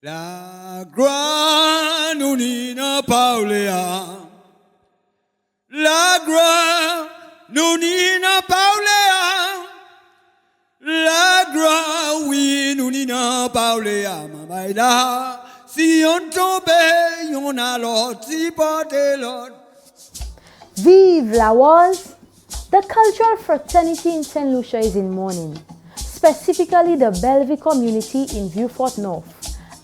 La gloire nous n'a pas ouléa. La gloire nous n'a pas ouléa. La gloire, oui, nous n'a pas ouléa. Mamaïda, si on tombe, on a l'autre, si porte l'autre. Vive la Woz! The cultural fraternity in Saint Lucia is in mourning, specifically the Belle Vue community in Vieux-Fort North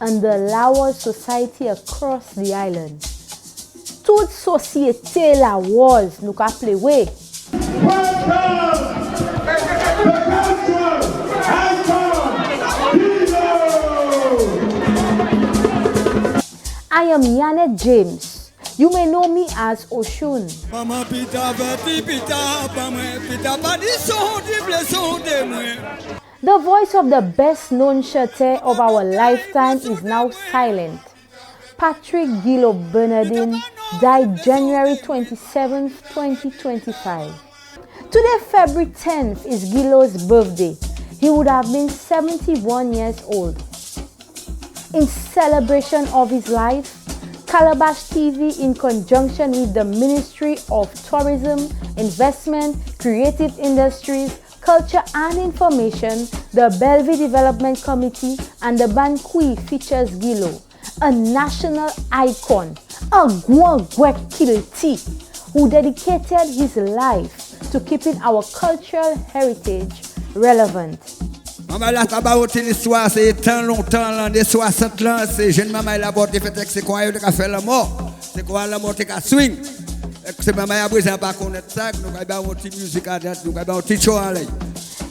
and the Woz Society across the island. Toute société la Woz nous ka ple we. I am Yanet James. You may know me as Oshun. The voice of the best known Chantè of our lifetime is now silent. Patrick Gilo Bernadin died January 27, 2025. Today, February 10th, is Gilo's birthday. He would have been 71 years old. In celebration of his life, Calabash TV, in conjunction with the Ministry of Tourism, Investment, Creative Industries, Culture and Information, the Belle Vue Development Committee, and the band Kui features Gilo, a national icon, a Gwangwek Kilti, who dedicated his life to keeping our cultural heritage relevant. Maman la tabaroté l'histoire, c'est tant longtemps, l'an des 60 ans, c'est jeune maman la porte fait c'est quoi il a fait la mort, c'est quoi la mort qui swing. C'est maman a besoin pas connaître ça, nous avons une petite musique à date, nous avons un petit show à l'air.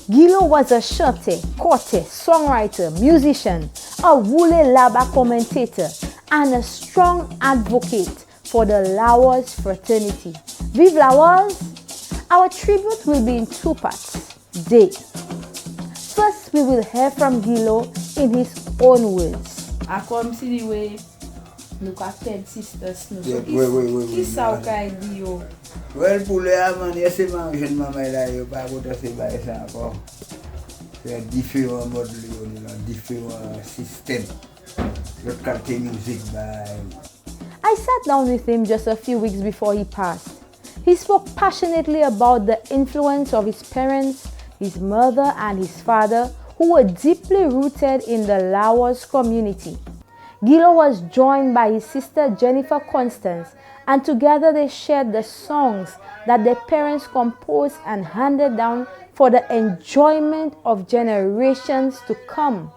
Gilo was a Chantè, Konté, songwriter, musician, a Woolé Laba commentator, and a strong advocate for the Woz fraternity. Vive la Woz! Our tribute will be in two parts. First, we will hear from Gilo in his own words. A kom si di we nou ka ped sisters nou. So Oui. ki sa ou ka di yo? Well, pour les amants, c'est ma jeune maman là, il n'y a pas de se faire ça encore. C'est différents modes, différents systèmes. L'autre qualité musique, I sat down with him just a few weeks before he passed. He spoke passionately about the influence of his parents, his mother and his father, who were deeply rooted in the Woz community. Gilo was joined by his sister Jennifer Constance, and together they shared the songs that their parents composed and handed down for the enjoyment of generations to come.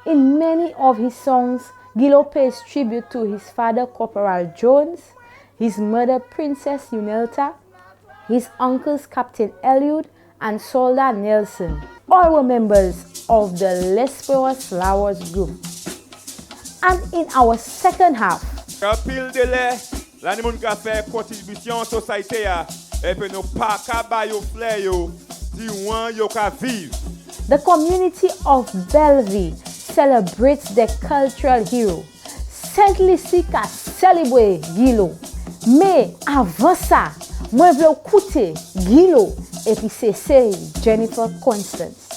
In many of his songs, Gilo pays tribute to his father Corporal Jones, his mother Princess Unelta, his uncles Captain Eliud and Soldier Nelson. All were members of the L'Esperance La Woz group. And in our second half, Pile de lait, l'animal qui a fait contribution société et puis nous pas ka yo fleur yo, di wan yo ka vivre. the community of Belle Vue celebrates their cultural hero. Saint Lucia célèbre Gilo. Mais avant ça, moi je veux écouter Gilo et puis c'est Jennifer Constance.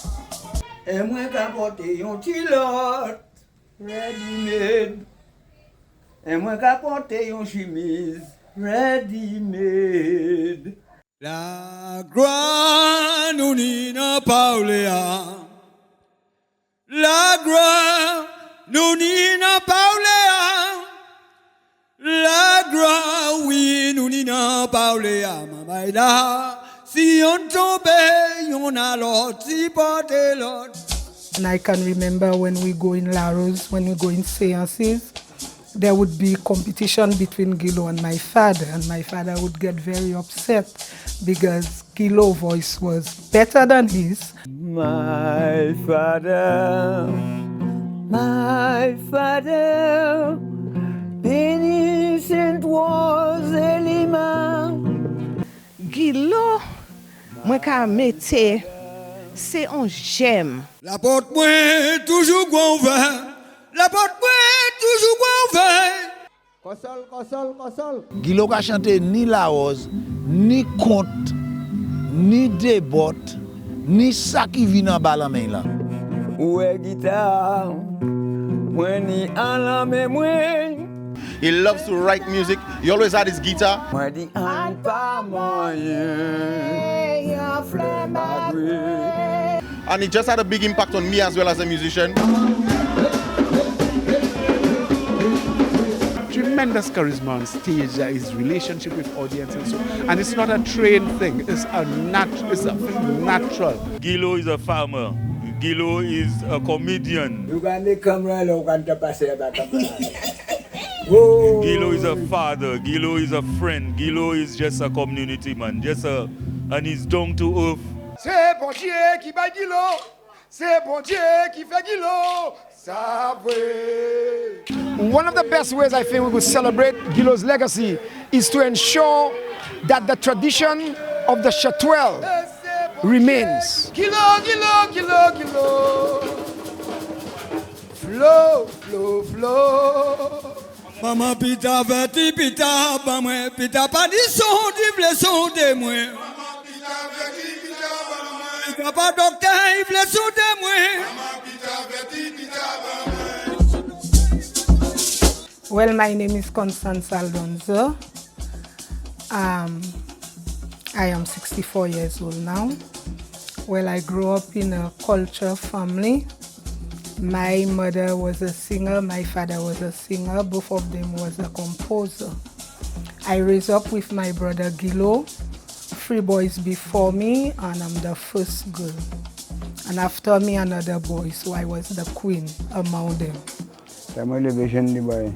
Et moi capote yon tilot, ready-made. Et moi capote yon chemise, ready-made. La gloire nous n'a pas ouléa. La gloire nous n'a pas ouléa. La gloire, oui, nous n'a pas ouléa. Mamaïda, si on tombe, on a l'autre, si porte l'autre. And I can remember when we go in Laros, when we go in seances, there would be competition between Gilo and my father would get very upset because Gilo's voice was better than his. My father, innocent was Elima. Gilo, mwen ka mette, c'est un j'aime. La porte moi toujours ouverte. La porte moi toujours ouverte. Kosol. Gilo ka chante ni la Woz, ni Konté, ni debot, ni sa ki vin an ba la main la. Ouais guitare, moi ni en la main moi. He loves to write music. He always had his guitar. Moi di en pas moyen. And he just had a big impact on me as well as a musician. Tremendous charisma on stage, his relationship with audience and so, and it's not a trained thing, it's a natural. Gilo is a farmer. Gilo is a comedian. Gilo is a father. Gilo is a friend. Gilo is just a community man. And he's down to earth. C'est bon Dieu qui bat Gilo. C'est bon Dieu qui fait Gilo. One of the best ways I think we will celebrate Gilo's legacy is to ensure that the tradition of the Chatouel remains. Gilo, Gilo, Gilo, Gilo. Flow, flow, flow. Maman pita verti pita ba moi pita pas di son di vle son de moi. Maman pita verti pita ba moi. Pita pas docteur il vle son de moi. Maman pita verti pita ba moi. Well, my name is Constance Aldonzo. I am 64 years old now. Well, I grew up in a culture family. My mother was a singer, my father was a singer, both of them was a composer. I raised up with my brother Gilo, 3 boys before me, and I'm the first girl. And after me, another boy, so I was the queen among them. Moi le besoin de boy.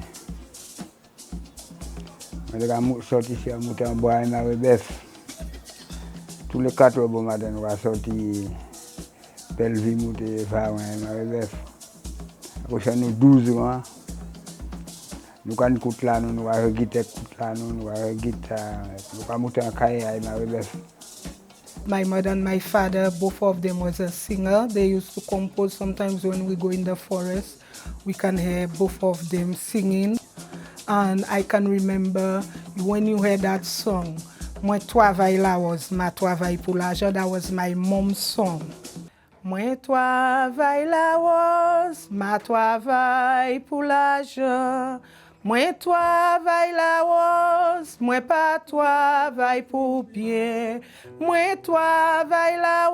Moi le sorti sur mouton bois na bœuf. Tous les 4 bon matin on va sortir Belle Vue mouton faire na bœuf. Après nous 12 mois. Nous quand écoute là nous va guitare écoute là nous va guitare nous va mouton caille na bœuf. My mother and my father, both of them was a singer. They used to compose. Sometimes when we go in the forest, we can hear both of them singing. And I can remember when you heard that song, Moi travaille la Woz, ma travaille pour l'argent, that was my mom's song. Moi travaille la Woz, ma travaille pour l'argent. Moi travaille la Woz, moi pas travaille pour bien. Moi travaille la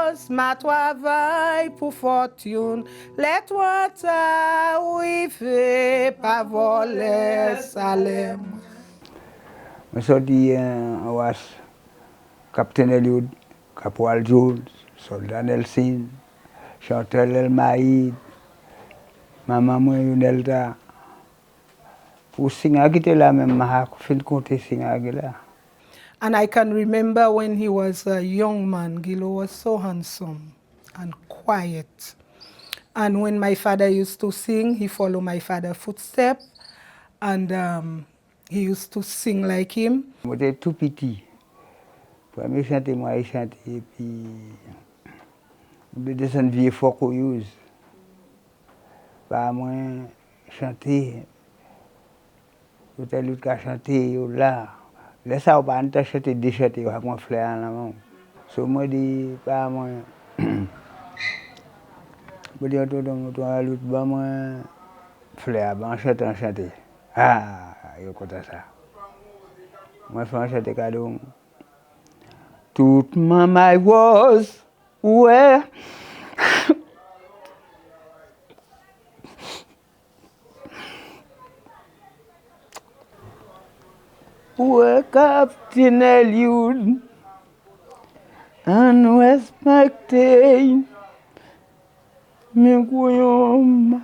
Woz, ma travaille pour fortune. Les toi ta arrivé, pas voler salaire. Je suis sorti en Woz, Captain Eliud, Caporal Jones, Soldat Nelson, Chantel El Maïd, Maman Mouyunelta. Pour singer là même ma fin compter singer là. And I can remember when he was a young man, Gilo was so handsome and quiet. And when my father used to sing, he followed my father's footsteps, and he used to sing like him. J'étais tout petit. Pour me chanter, moi, il chantait, et puis je descends Vieux-Fort North. Par moi, chanter. Tout à l'autre qui a chanté, là. Laisse-moi pas entendre chanter, déchanter, avec mon frère en la main. So, moi, dis, pas moi. Je dis, on a l'autre, bah, moi, frère, bah, chanter. Ah, il y a quoi ça. Moi, je fais chanter cadeau. Toute ma Woz, ouais. Ouais, Captain Eliud, and respecté, mes couillons.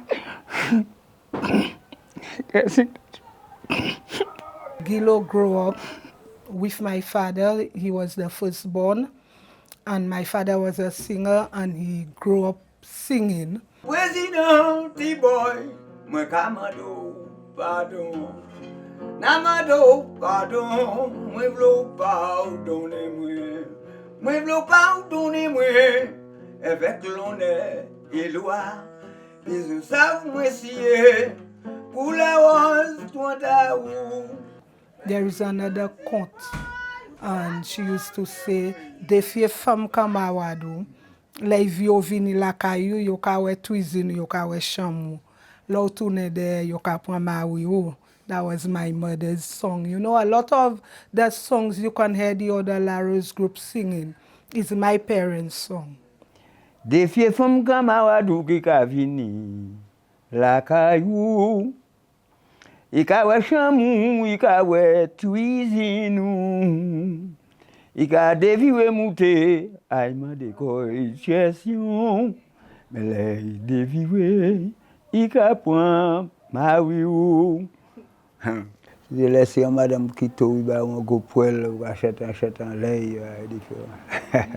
Gilo grew up with my father. He was the firstborn, and my father was a singer, and he grew up singing. Président, petit boy, moi camado, pardon. Namado, pardon, moi v'lou pardonnez-moi. Moi v'lou pardonnez-moi. Avec l'honneur et loi, ils savent moi sier. Pour la Woz, toi ta ou. There is another conte And she used to say, "Defie femme camarade, les vieux vini la caillou, yo ka we cuisine, yo ka we chambre. L'au tourne de, yo ka prend mari ou." That was my mother's song. You know, a lot of the songs you can hear the other Laros group singing is my parents' song. Defie femme camarade qui ka vini la caillou. Ika we chamou, ika we cuisine. Ika deviwe moute, aïma de question. Mais les deviwe, ika point mari ou. Je laisse madame Kito, il va un go poil, achète un lait, différent.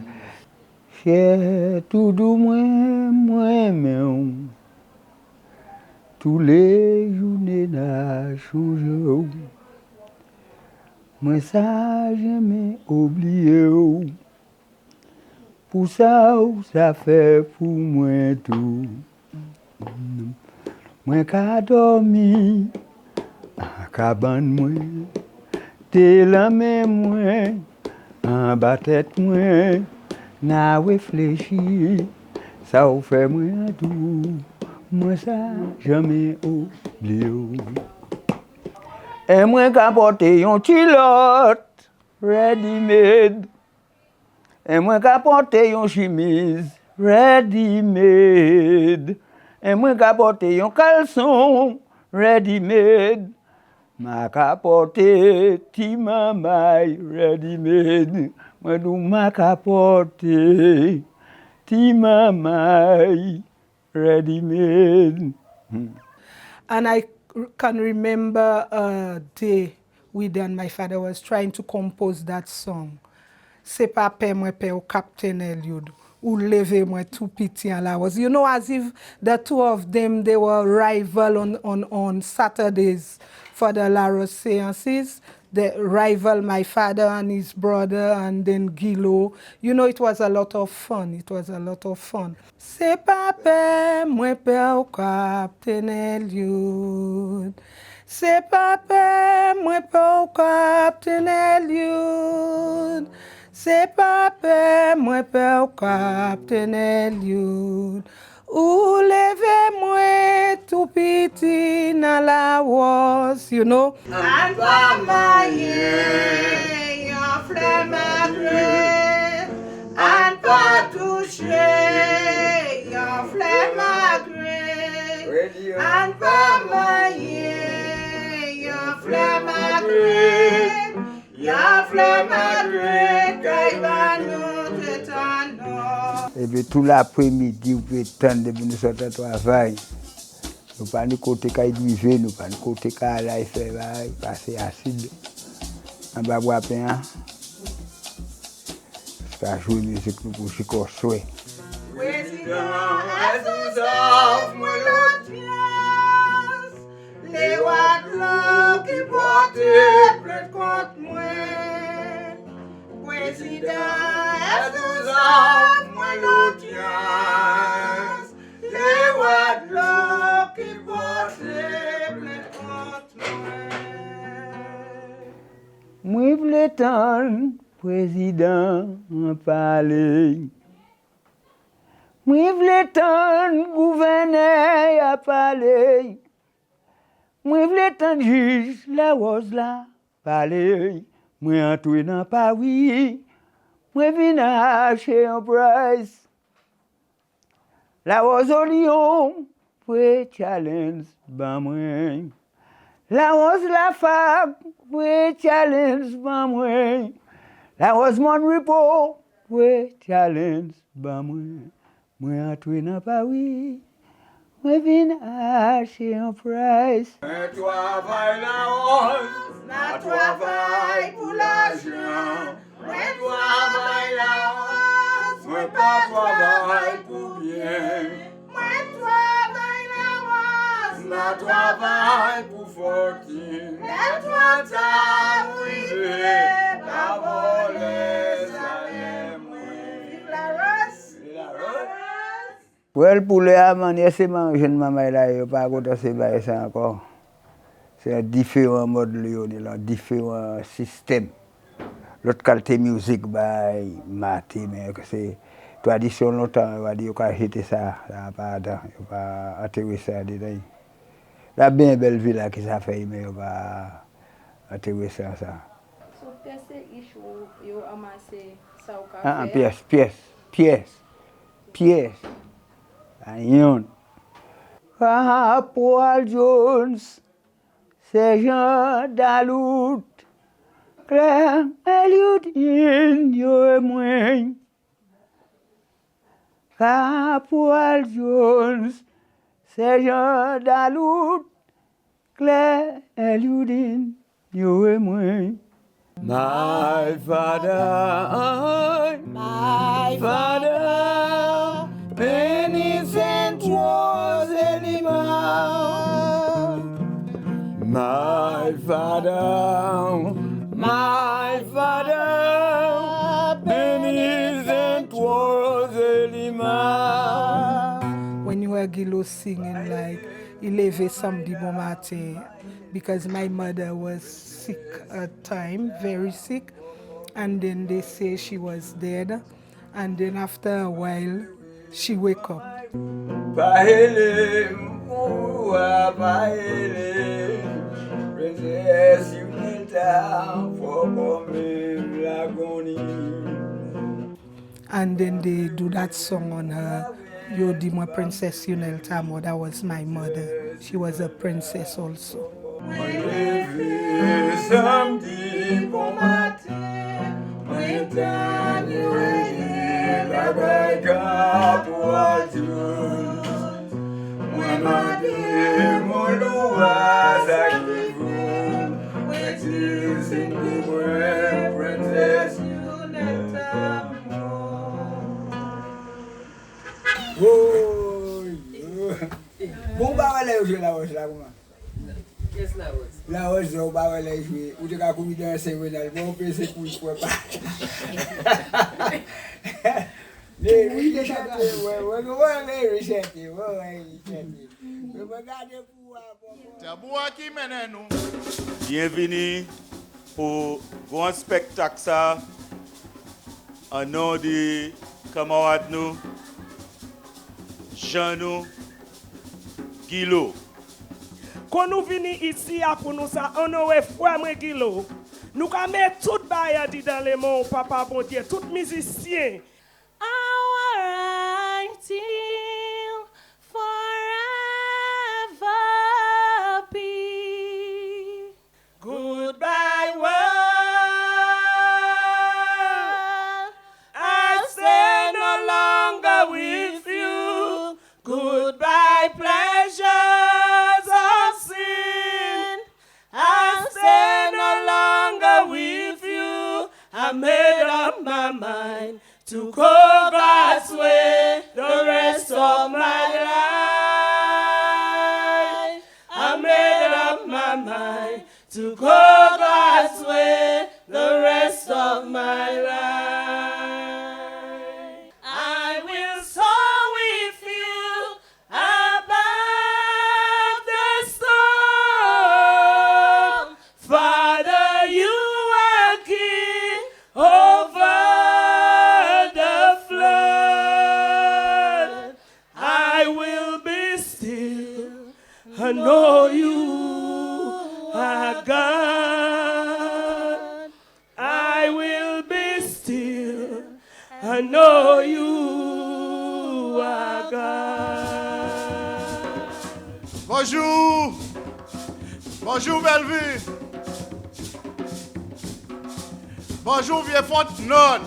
Chez tout doux moi-même. Tous les journées n'a changé. Moi ça jamais oublié. Pour ça, ça fait pour moi tout. Moi qu'a dormi, en cabane moi, t'es la même moi, en bas tête moi, n'a réfléchi, ça fait moi tout. Moi ça jamais oublié. Et moi qu'a porté un culotte ready-made. Et moi qu'a porté un chemise ready-made. Et moi qu'a porté un caleçon ready-made. Ma qu'a porté ti mamay ready-made. Moi dou ma qu'a porté ti mamay ready-made. And I can remember a day when my father was trying to compose that song. C'est pas père moi père au Captain Eliud. Ou leve moi tout petit en la was. You know, as if the two of them, they were rival on Saturdays for the Laros seances. The rival, my father and his brother, and then Gilo. You know, it was a lot of fun. It was a lot of fun. C'est pas père moi père au Captain Eliud. C'est pas père moi père au Captain Eliud. C'est pas père moi père au Captain Eliud. Ou leve moi tout petit dans la Woz, you know. And pas maillé, yon fleur magrée. And pas touché, yon fleur magrée. And pas maillé, yon fleur magrée. Yon fleur magrée, qu'aille va nous tétano. Et puis tout l'après-midi, vous pouvez tendre depuis nous sortir de travail. Nous pas de côté qu'il vivait, nous pas de côté qu'il allait faire, passer acide. On va boire plein. Parce que jouer musique, nous pour chico souhait. Président, as of moi l'audience, les wadlons qui portent plainte contre moi. Président, as of moi l'audience, les wadlons qui portent plainte contre moi. Moi, voulais tant, président, en parler. Moi, voulais tant, gouverneur, à parler. Moi, voulais tant, juge, la Woz là, parler. Moi, entré dans Paris. Moi, vine acheter un price. La Woz au Lyon, pour challenge, ben moi. La Woz la fac, pour challenge, ben moi. La Woz mon repos, pour challenge, ben moi. Moi, entré dans Paris. Moi, vine acheter un price. Un travail la Woz, un travail pour l'argent. Un travail la Woz, un pas travail pour bien. Un travail la Woz, un travail pour fortune. Un travail privé, pas voler, ça l'aime. Vive la Woz, vive la Woz. Well, pour les amants, c'est ma jeune maman là, il n'y a pas de ça encore. C'est un différent mode, un différent système. l'autre qualité musique by Martin mais que c'est tradition longtemps on va dire qu'on a jeté ça pas atterrir ça dedans. La bien belle ville là qui ça fait mais on va atterrir ça. So pièce issue yo amassé ça au café. Pièce. Ayon. Paul Jones, c'est Jean Dalout, Claire Elliott, yo et moi. Paul Jones, c'est Jean Dalout, Claire Elliott, yo et moi. My father, innocent was animal. My father, innocent was animal. When you hear Gilo singing like Il avait samedi bon matin, because my mother was sick at time, very sick, and then they say she was dead, and then after a while she wake up. Princess, you need time for coming agony. And then they do that song on her, Yo di moi princess Yunel Tamo, that was my mother. She was a princess also. Samedi bon matin, printemps nuageux, la bagarre pour adultes. Moi madame, mon lois activons, princess in the world, princess Yunel Tamo. Bon bah voilà, je la vois là comment. Qu'est-ce la Woz? La Woz, on va aller jouer. Ou tu as commis dans un séminaire, bon, c'est pour ne pas. Les richettes, les richettes. Bienvenue pour grand spectacle ça. En nom de camarades nous, Jean nous, Gilo. Quand nous venons ici pour nous honorer frère Gilo, nous avons mis tout bail dans les mots, papa bon Dieu, tout musicien. Our till forever be. Goodbye world, I stay no longer with you. Goodbye pleasures of sin, I stay no longer with you. I made up my mind to go God's way the rest of my life. I made up my mind to go God's way the rest of my life. I will soar with you above the storm. Father, you are king over the flood. I will be still. I know you are God. I will be still. I know you are God. Bonjour. Bonjour Belle Vue. Bonjour Vieux-Fort North.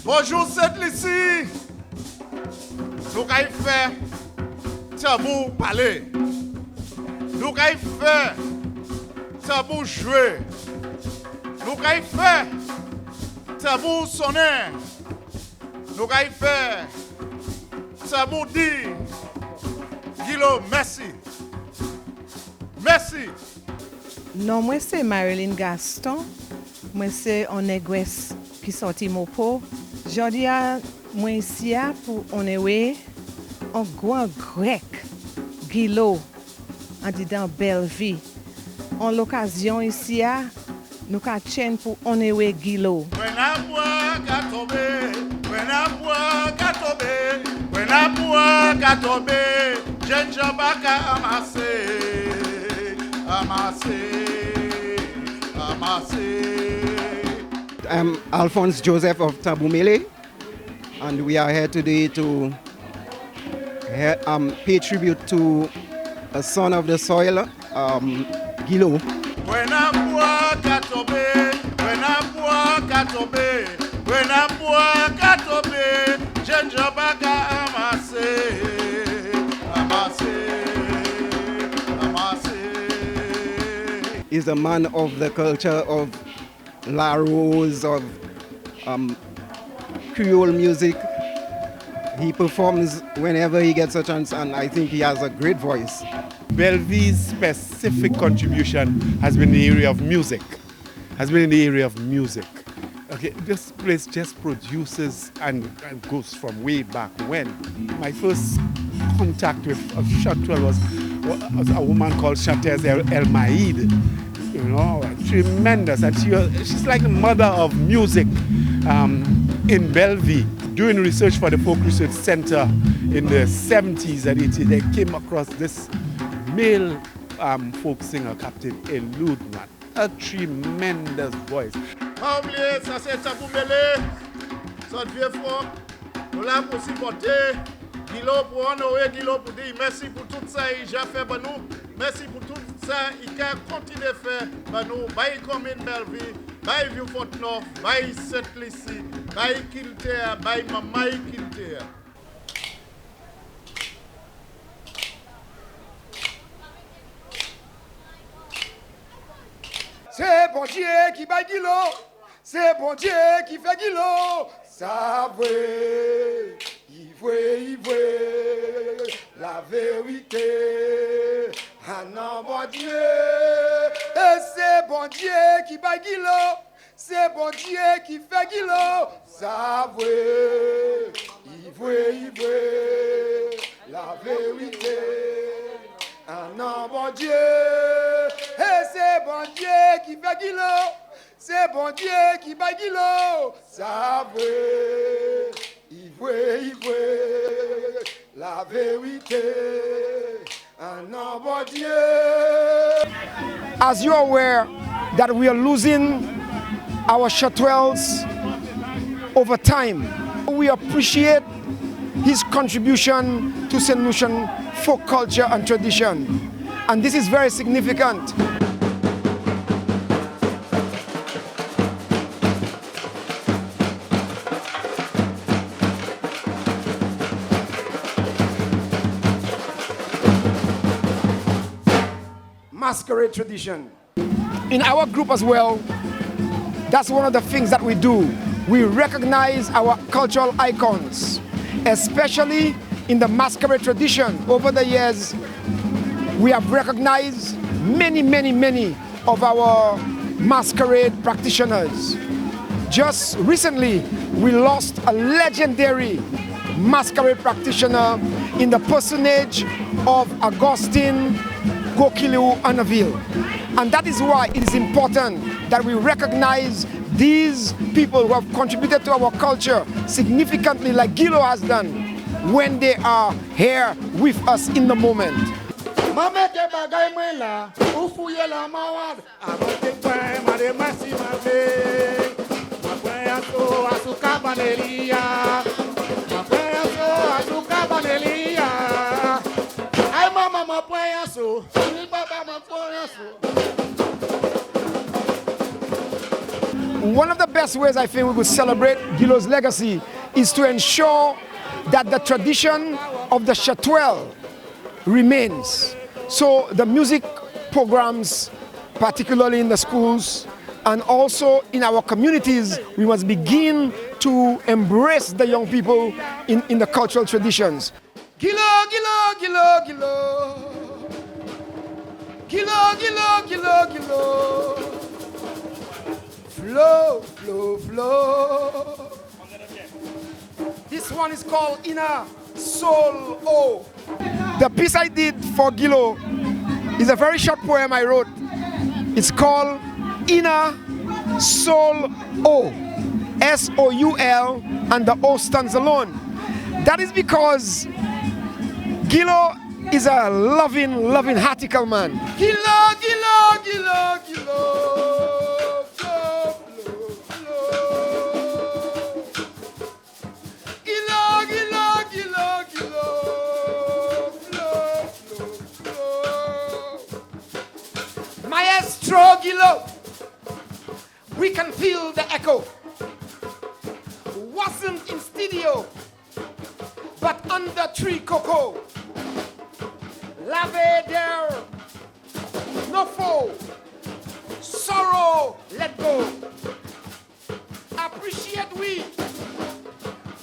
Bonjour Saint Lucia. Nous allons faire tabou parler. Nous allons faire tabou jouer. Nous allons faire tabou sonner. Nous allons faire tabou dire. Gilo, merci. Merci. Non, moi c'est Marilyn Gaston. Moi c'est on négres qui sorti mopo. Jodi a moi ici pour on est un grand grec Gilo en dedans Belle Vue. En l'occasion ici nous ka chen pour on ewe Gilo. When I walk at obey, when I walk at obey, when I walk at obey, Ginger Baka Amase. I'm Alphonse Joseph of Tabumele, and we are here today to pay tribute to a son of the soil, Gilo. When I walk at obey, when I walk at obey, when I walk at obey, Ginger Baka Amase. He's a man of the culture of La Rose, of Creole music. He performs whenever he gets a chance, and I think he has a great voice. Belle Vue's specific contribution has been in the area of music. Okay, this place just produces and goes from way back when. My first contact with a Chatwell was a woman called Chantè and Konté. You know, tremendous. And she's like the mother of music in Belle Vue. Doing research for the Folk Research Center in the 70s and 80s, they came across this male folk singer, Captain Elude, man. A tremendous voice. Pas oublier, ça c'est Tabumele, ça Vieux-Fort, nous là pour supporter, Gilo pour honorer, Gilo pour dire merci pour tout ça il a fait pour nous, merci pour tout ça il a continué à faire pour nous, by commune Belle Vue, by Vieux-Fort North, by Saint Lucia, by Chantè, by Mamai Chantè. C'est bon Dieu qui bat Gilo, c'est bon Dieu qui fait Gilo. Ça veut, il veut la vérité. Ah non, bon Dieu, et c'est bon Dieu qui bat Gilo, c'est bon Dieu qui fait Gilo. Ça veut, il veut la vérité. Ah non, bon Dieu, et c'est bon Dieu qui fait Gilo, c'est bon Dieu qui bat Gilo. Ça veut, il veut la vérité. Ah non, bon Dieu. As you are aware that we are losing our Chatwells over time, we appreciate his contribution to Saint Lucian folk culture and tradition. And this is very significant. Masquerade tradition. In our group as well, that's one of the things that we do. We recognize our cultural icons, especially in the masquerade tradition. Over the years, we have recognized many of our masquerade practitioners. Just recently, we lost a legendary masquerade practitioner in the personage of Augustine Gokiliu Anaville. And that is why it is important that we recognize these people who have contributed to our culture significantly, like Gilo has done, when they are here with us in the moment. One of the best ways I think we could celebrate Gilo's legacy is to ensure that the tradition of the Chatwell remains. So the music programs, particularly in the schools and also in our communities, we must begin to embrace the young people in the cultural traditions. Gilo, Gilo, Gilo, Gilo. Gilo, Gilo, Gilo, Gilo. Flow, flow, flow. This one is called Inner Soul O. The piece I did for Gilo is a very short poem I wrote. It's called Inner Soul O, S-O-U-L, and the O stands alone. That is because Gilo is a loving, heartical man. Gilo, Gilo, Gilo, Gilo. Maestro Gilo, we can feel the echo. Wasn't in studio, but under tree cocoa. Lave there, no foe, sorrow let go. Appreciate we,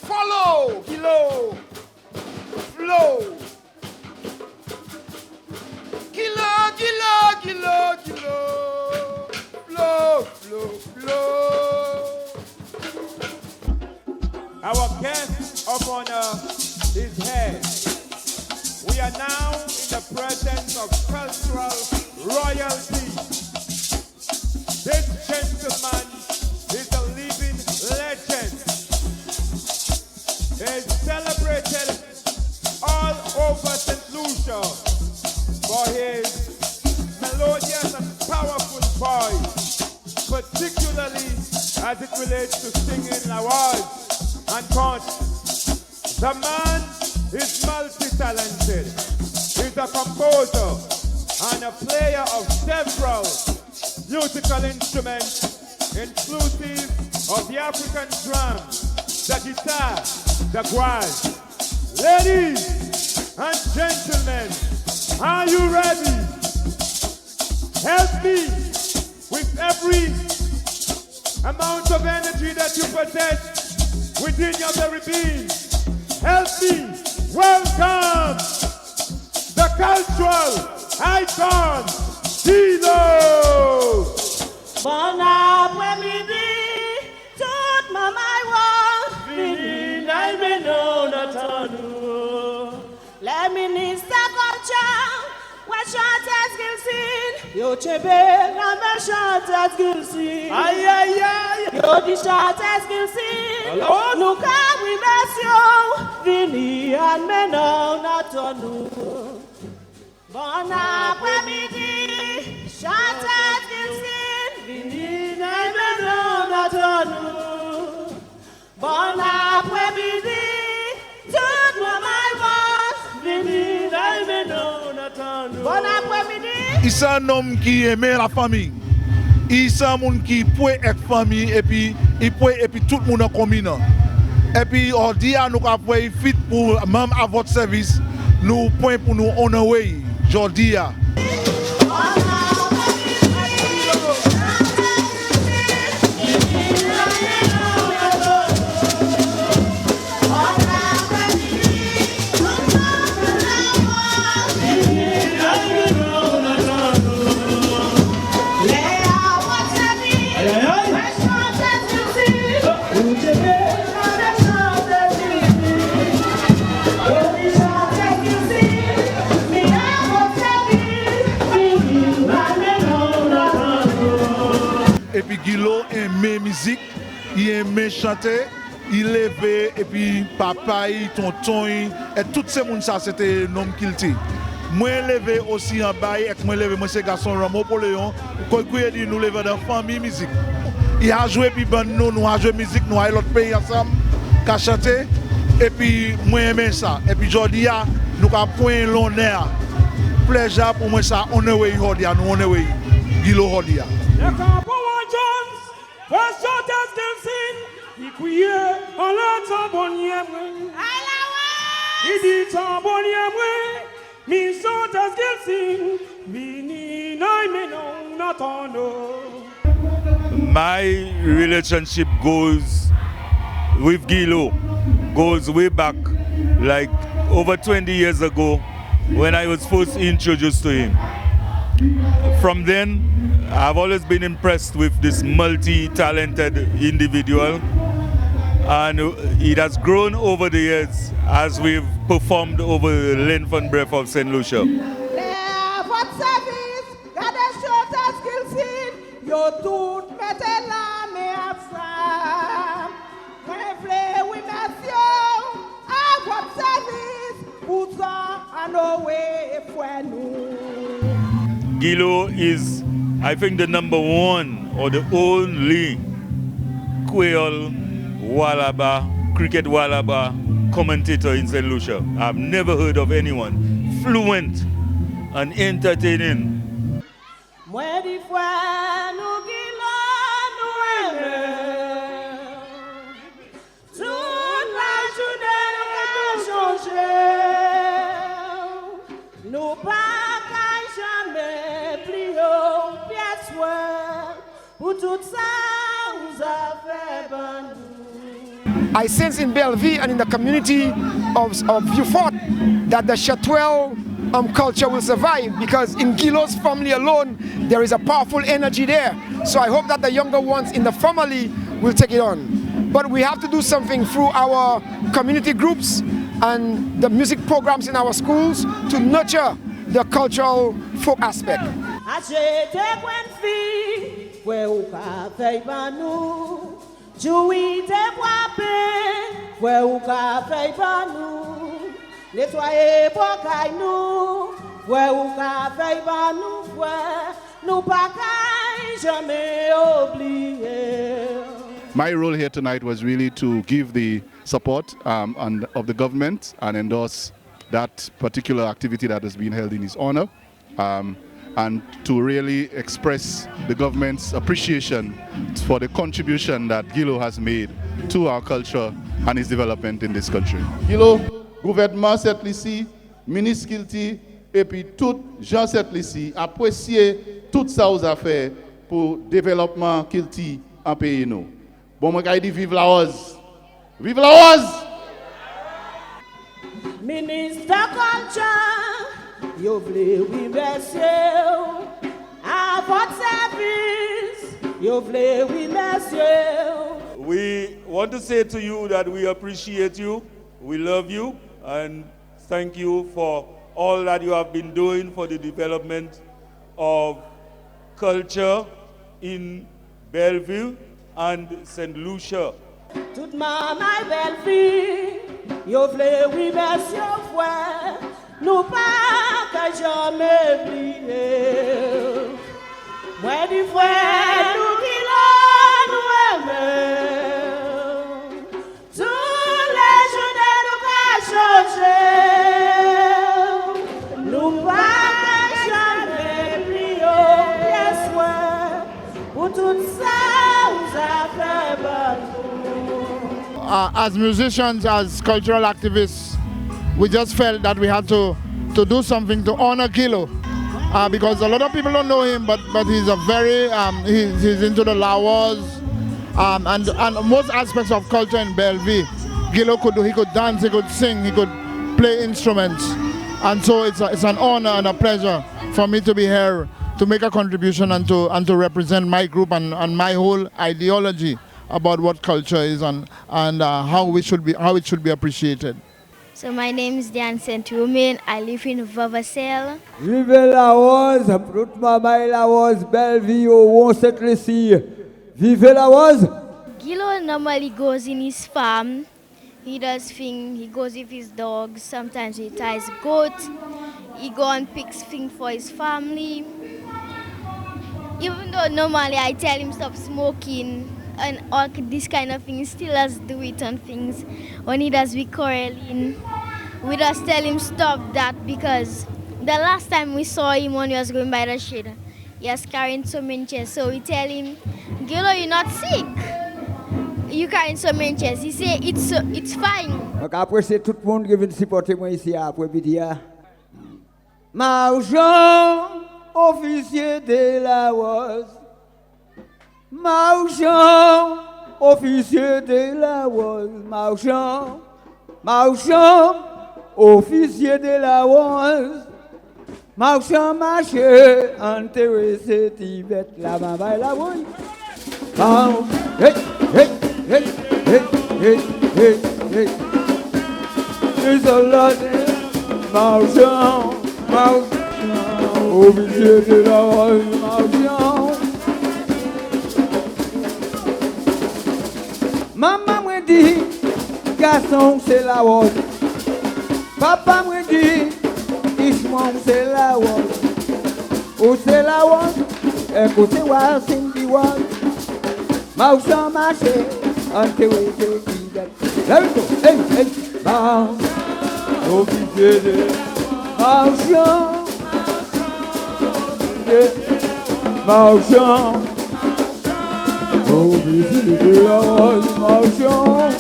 follow Gilo, flow. Gilo, Gilo, Gilo, Gilo, flow, flow, flow. Our guest of honor is here. We are now in the presence of cultural royalty. This gentleman is a living legend. He is celebrated all over Saint Lucia for his melodious and powerful voice, particularly as it relates to singing La Woz and Konté. The man is multi-talented. He's a composer and a player of several musical instruments, inclusive of the African drum, the guitar, the guaz. Ladies and gentlemen, are you ready? Help me with every amount of energy that you possess within your very being. Help me welcome the cultural icon, Gilo. Bon après-midi, toute maman wa fini, naïve non attendu. Les ministres culture, wa chantez qu'il yo chebe la me chantez qu'il Aïe aïe aïe. yo di chantez qu'il nous ka oui monsieur, fini and me non attendu. Bon après-midi, chantez qu'il fini naïve non attendu. Bon après-midi, toute maman wa fini naïve non attendu. Bon après-midi. Il est un homme qui aime la famille. Il est un homme qui peut être famille et puis tout le monde en commun. Et puis on dit à nous après fit pour même à votre service nous point pour nous honorer. Je dis à et puis Gilo aimait musique, il aimait chanter, il levait et puis papa, tonton et tout ce monde ça c'était un homme qu'il était. Moi levé aussi en bas et moi levé moi c'est garçon Ramon Poléon, quoi dit nous lever dans famille musique. Il a joué puis nous a joué musique nous à l'autre pays ensemble, qu'a chanté et puis moi aimé ça et puis aujourd'hui nous avons point l'honneur. Plaisir pour moi ça honorer aujourd'hui nous honorer Gilo aujourd'hui. First shot as them sin, il criait en le tambonnier moué. Il dit tambonnier moué, mi shot as them sin, mi ni naï me non n'attendo. My relationship goes with Gilo, goes way back, like over 20 years ago when I was first introduced to him. From then, I've always been impressed with this multi-talented individual, and it has grown over the years as we've performed over the length and breadth of Saint Lucia. Votre service, gardez short as qu'il signe, Yo tout mettez la main ensemble. Moi vle oui monsieur, à votre service, pour ça à nos for nous. Gilo is, I think, the #1 or the only Creole Walaba, cricket Walaba commentator in Saint Lucia. I've never heard of anyone fluent and entertaining. Moi di fois nous Gilo nous aimer. Toute la journée nous changer. Nous pas jamais plier pièce pour tout ça nous a fait bon. I sense in Belle Vue and in the community of Vieux-Fort that the Chantè culture will survive, because in Gilo's family alone there is a powerful energy there. So I hope that the younger ones in the family will take it on. But we have to do something through our community groups and the music programs in our schools to nurture the cultural folk aspect. Nettoyer pour nous, ou café nous, nous pas jamais oublier. My role here tonight was really to give the support of the government and endorse that particular activity that has been held in his honor, and to really express the government's appreciation for the contribution that Gilo has made to our culture and its development in this country. Gilo, gouvernement Saint Lucia, ministre Kilti, et puis tout Jean Saint Lucia apprécier tout ça aux affaires pour développement Kilti en pays nous. Bon, moi je dis vive la Woz. Vive la Woz! Ministre Culture, yo vle oui monsieur, à votre service, yo vle oui monsieur. We want to say to you that we appreciate you, we love you, and thank you for all that you have been doing for the development of culture in Belle Vue and Saint Lucia. Toute maman Belle Vue, yo vle oui monsieur frère, nous pas que jamais oublier. Moi du frère nous qui nous aimer. Tous les journées nous changer. Nous pas jamais oublier pièce pour tout ça nous a fait bon. As musicians, as cultural activists, we just felt that we had to do something to honor Gilo, because a lot of people don't know him, but he's a very he's into the La Woz, and most aspects of culture in Belle Vue. Gilo could do. He could dance, he could sing, he could play instruments, and so it's an honor and a pleasure for me to be here to make a contribution and to represent my group and my whole ideology about what culture is and how it should be appreciated. So my name is Dan Saint-Romain. I live in Vavasel. Vive la Woz, toute maman la Woz, Belle Vue, Woz Saint Lucia. Vive la Woz. Gilo normally goes in his farm. He does things, he goes with his dogs. Sometimes he ties goat. He go and picks things for his family. Even though normally I tell him stop smoking and all this kind of things, still does do it on things. When he does with Coraline, we just tell him stop that, because the last time we saw him when he was going by the shed, he was carrying so many chairs. So we tell him, Gilo, you're not sick. You carrying so many chairs. He say it's fine. Donc après c'est tout le monde qui vient supporter moi ici après midi. Marchand, officier de la Woz. Marchand, officier de la Woz. Marchand, officier de la Woz. Marchand, marché, enterré cette bête, la maman et la Woz. Hey, hey, hey, hey, hey, hey, hey. There's a lot of marchand, officier de la Woz, marchand. garçon c'est la Woz. Papa me dit, Ishmon c'est la Woz. Ou c'est la Woz, écoutez voir Cindy Woz. Mauchon marché, ante we take it. Let me go, hey, hey, bounce. Oh, be Mauchon. Mauchon. Oh, be la Woz, Mauchon.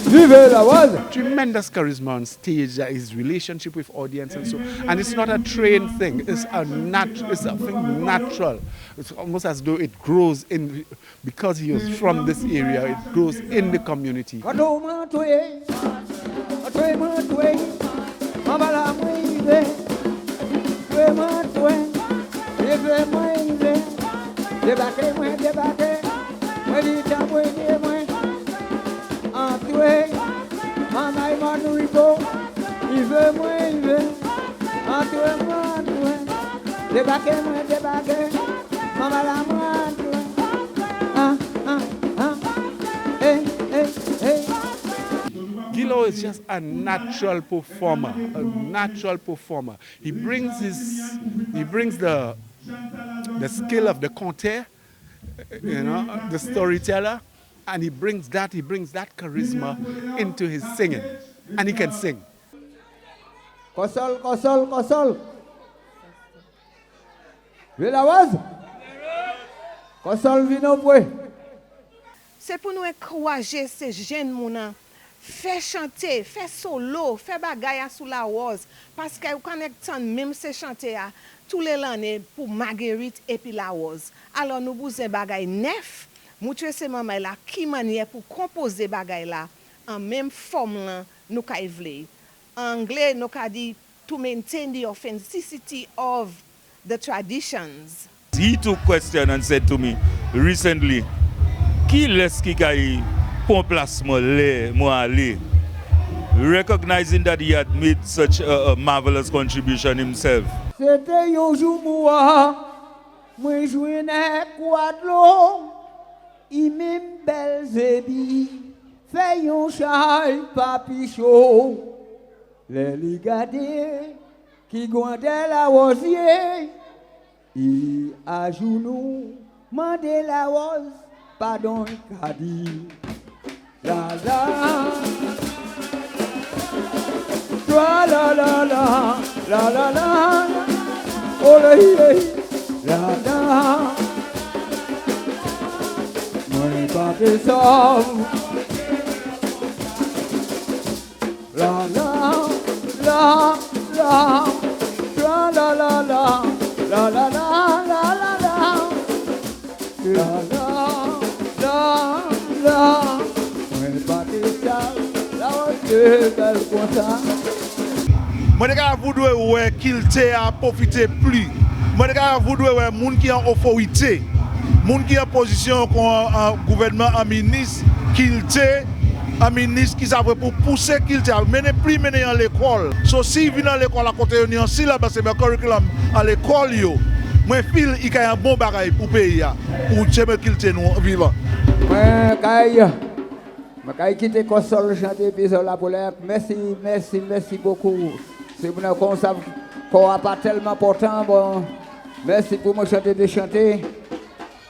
Vive la Woz. Tremendous charisma on stage, his relationship with audience and so, and it's not a trained thing. It's a thing natural. It's almost as though it grows in, because he is from this area. It grows in the community. Gilo is just a natural performer, He brings the skill of the Konté, the storyteller, and he brings that charisma into his singing, and he can sing. Kosol. Vive la Woz. Kosol vino pwe. C'est pour nous encourager ces jeunes mouna. Faire chanter, faire solo, faire bagaya sous la Woz. Parce que vous connaissez même ces chanter tous les années pour Marguerite et puis la Woz. Alors nous besoin bagay neuf. Montrer ces mamans là qui manière pour composer bagay là en même forme là nous kay vle. En anglais nous ka dit to maintain the authenticity of the traditions. He took question and said to me recently, qui laisse qui kay pon place moi aller, recognizing that he had made such a marvelous contribution himself. C'était un jour moi joué quadlo, il même belle zébi, fait un chai papichon. Les ligadés qui gondait la Wozier, il a genou, mandé la Woz, pardon, kadi. La la, la la la, oh la la, mon papi sauve. La la la la la la la la la la la la la la. Moi, je voudrais qu'il a profité plus. Moi, je voudrais que les gens qui ont autorité, les gens qui ont position comme gouvernement, un ministre, qu'il un ministre qui savait pour pousser qu'il mener plus mener à l'école. So si vient à l'école à côté on en syllabus c'est curriculum à l'école yo. Moi feel il y a un bon bagage pour pays pour jamais qu'il nous vivant. Je quitter Kosol chanter puis la polaire. Merci beaucoup. C'est pour nous qu'on n'a pas tellement important. Bon, merci pour me chanter de chanter.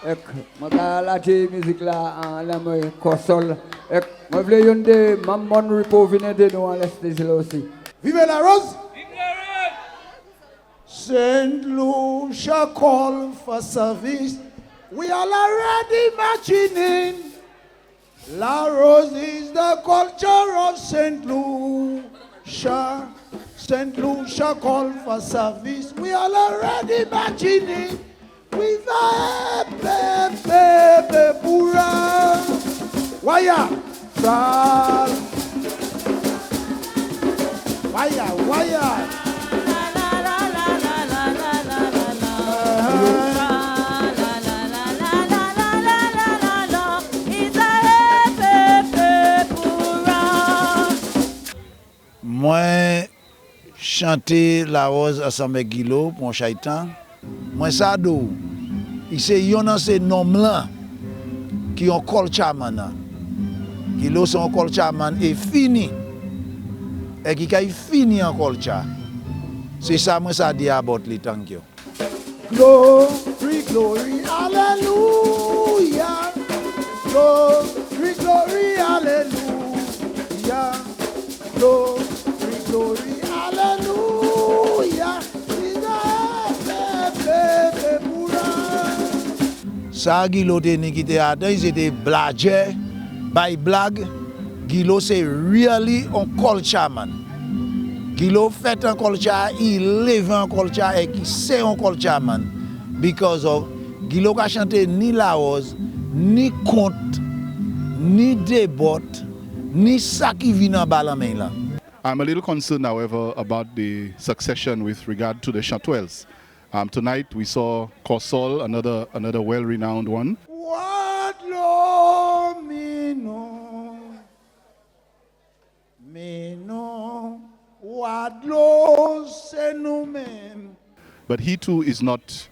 Je vais musique là en la Kosol. Je voulais une maman repos venir de nous en l'est aussi. Vive la Rose! Saint Lucia call for service. We are already marching in. La Rose is the culture of Saint Lucia. Saint Lucia call for service. We are already marching in. With a pepe pura. Waya. Sal. Waya. Moi, chanter la Woz ensemble avec Gilo pour Chaitan. Moi, ça d'où. Il y a ces noms là qui ont culture maintenant. Gilo son culture man est fini. Et qui est fini en culture. C'est ça moi ça dit about les thank you. Glory, glory, hallelujah. Glory, glory, hallelujah. Glory, glory, hallelujah. Ça Gilo te ni qui te attend, ils étaient blagueurs, by blague. Gilo c'est really un culture man. Gilo fait un culture, il lève un culture et qui c'est un culture man. Because of Gilo ka chanté ni la Woz, ni conte, ni débat, ni ça qui vient en bas la main là. I'm a little concerned, however, about the succession with regard to the Chantwells. Tonight we saw Korsol, another well-renowned one. What lo me no, what lo se no men. But he too is not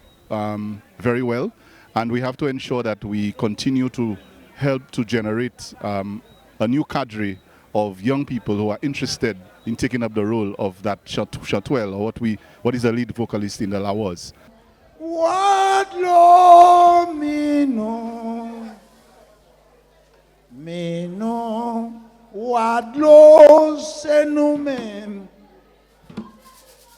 very well, and we have to ensure that we continue to help to generate a new cadre of young people who are interested in taking up the role of that Chantwell, or what is the lead vocalist in the La Woz. What lo me no, what lo se no men.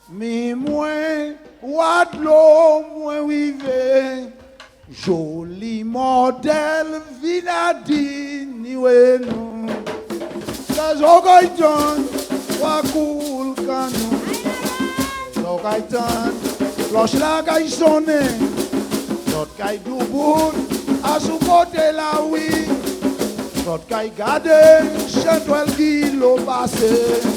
Me moins, what lo moins vive, joli modèle Bernadin niwe no. Zogaitan, wakul kanu. Zogaitan, los la gai sonne. Not gai dubun, asumote la wi. Not gai gade, Chantwell Gilo basse.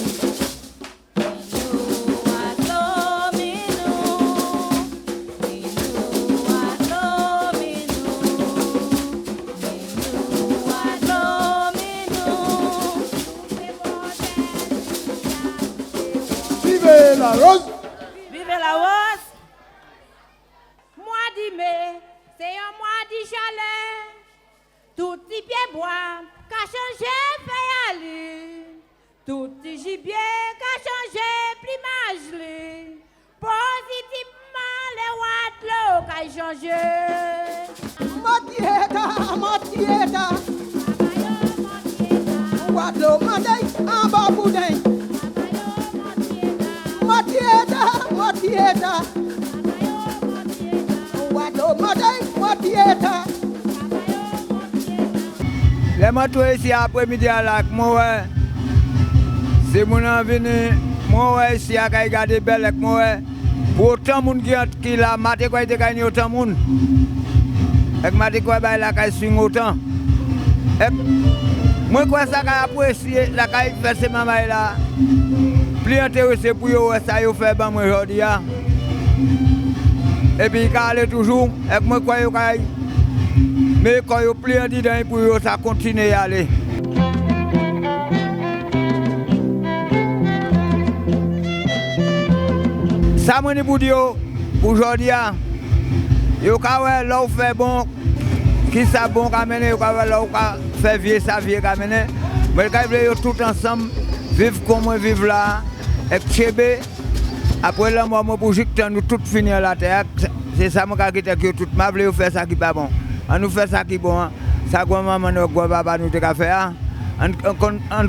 Vive la Woz! Vive la Woz! Mois de mai, c'est un mois de chaleur. Tout petit pied bois, qu'a changé, fait aller. Tout petit gibier, qu'a changé, plumage. Positivement, les watts, qu'a changé. Motieta. Watlo, mandai, en bas boudin. Motieta. Watlo, mandai, motieta. Les motos ici après-midi à la moi, c'est mon envie, moi ici à regarder belle avec moi. Pour autant de monde qui la maté quoi était gagné autant de monde. Avec maté quoi bah la caille swing autant. Moi quoi ça qu'a apprécié la caille fait ces maman là. Plus intéressé pour yo ça yo fait ban moi aujourd'hui. Et puis il aller toujours avec moi quoi yo caille. Mais quand vous pliez dedans pour vous, ça continue à aller. Ça m'a dit pour dire aujourd'hui, vous avez là où fait bon, qui ça bon qu'à mener, vous avez là où fait vieux ça vieux qu'à mener. Mais quand vous voulez tout ensemble, vivre comme on vit là, avec Chébé, après là, moi, pour que nous tout finir la terre, c'est ça que je veux tout. Je veux faire ça qui n'est pas bon. On nous fait ça qui est bon, ça que maman nous papa nous a fait, on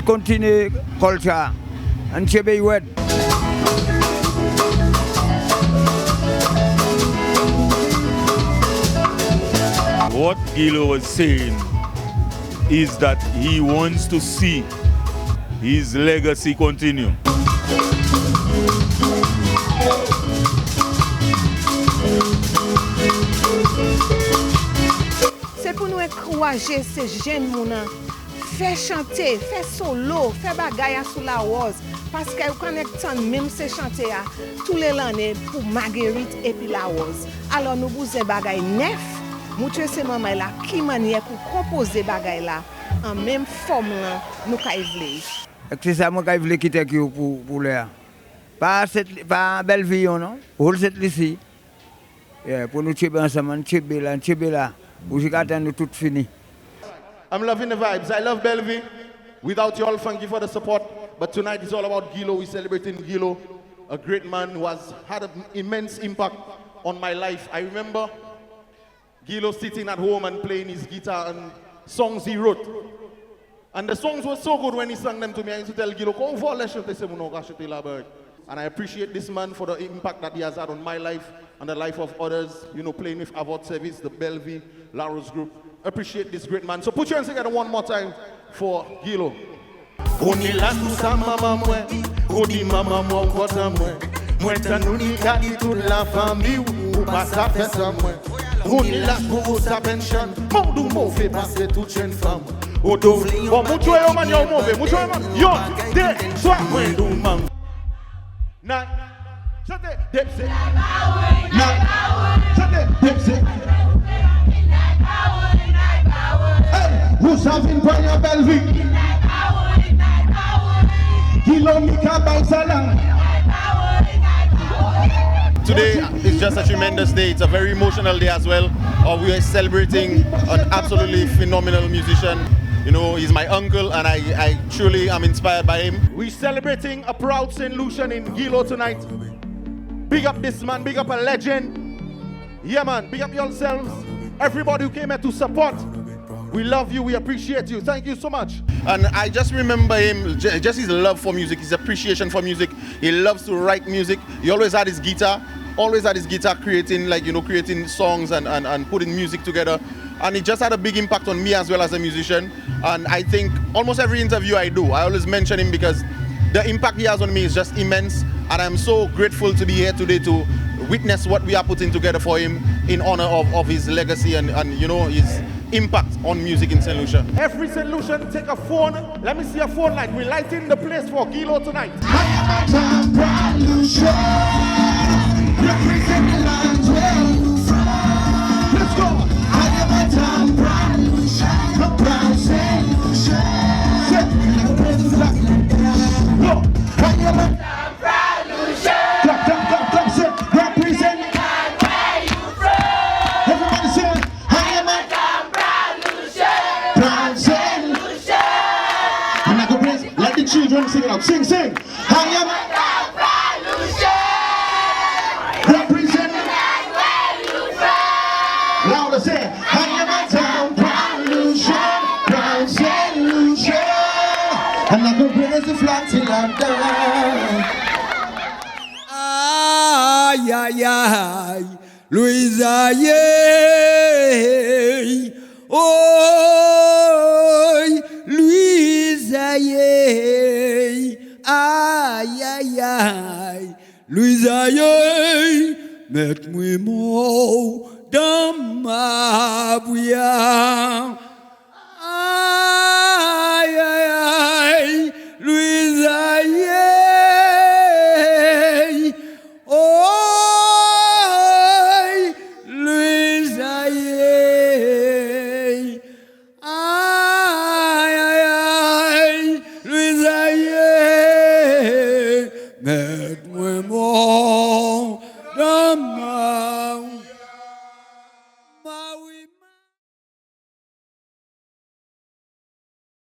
continue culture, on chebe wed. What Gilo was saying is that he wants to see his legacy continue. C'est pour nous encourager ces jeunes mounans, faire chanter, faire solo, faire bagaille sur la Woz. Parce que vous connaissez même ces chanter tous les années pour Marguerite et puis la Woz. Alors nous vous bagaille neuf, nous ces maman là qui manière pour composer bagaille là en même forme là nous caïvler. C'est ça moi caïvler quitter pour l'air. Pas Belle Vue non, pour cette ici. Pour nous chebe ensemble, chebe là. Où j'ai attendre tout fini. I'm loving the vibes. I love Belle Vue. Without you all, thank you for the support. But tonight is all about Gilo. We're celebrating Gilo, a great man who has had an immense impact on my life. I remember Gilo sitting at home and playing his guitar and songs he wrote. And the songs were so good when he sang them to me. I used to tell Gilo, and I appreciate this man for the impact that he has had on my life and the life of others, you know, playing with Avot Service, the Belle Vue, La Woz group. Appreciate this great man. So put your hands together one more time for Gilo. Who's having fun your Belle Vue? Today is just a tremendous day. It's a very emotional day as well. We are celebrating an absolutely phenomenal musician. You know, he's my uncle and I truly am inspired by him. We're celebrating a proud Saint Lucian in Gilo tonight. Big up this man, big up a legend. Yeah man, big up yourselves. Everybody who came here to support. We love you, we appreciate you. Thank you so much. And I just remember him, just his love for music, his appreciation for music. He loves to write music. He always had his guitar creating, like, you know, creating songs and putting music together. And it just had a big impact on me as well as a musician. And I think almost every interview I do, I always mention him because the impact he has on me is just immense. And I'm so grateful to be here today to witness what we are putting together for him in honor of his legacy and you know, his impact on music in Saint Lucia. Every Saint Lucian take a phone. Let me see a phone light. We're lighting the place for Gilo tonight. Represent the lands where you from. Let's go. I am a town proud Lucia, a proud Saint Lucia. Go. I am a town proud Lucia. Clap, clap, clap, clap, say. Represent the land where you from. Everybody say, I am a town proud Lucia, proud Saint Lucia. And I go praise, let the children sing it out. Sing, sing. I am a town proud Lucia. Represent the land where you from. Louder say, I am a town proud Lucia, proud Saint Lucia. And I go raise the flag till I'm done. Ay, ay, ay, Louisa, yeah. Oh, Louisa, yeah. Ay, ay, ay. Louisa, yeah, mette-moi mot dans ma bouillard.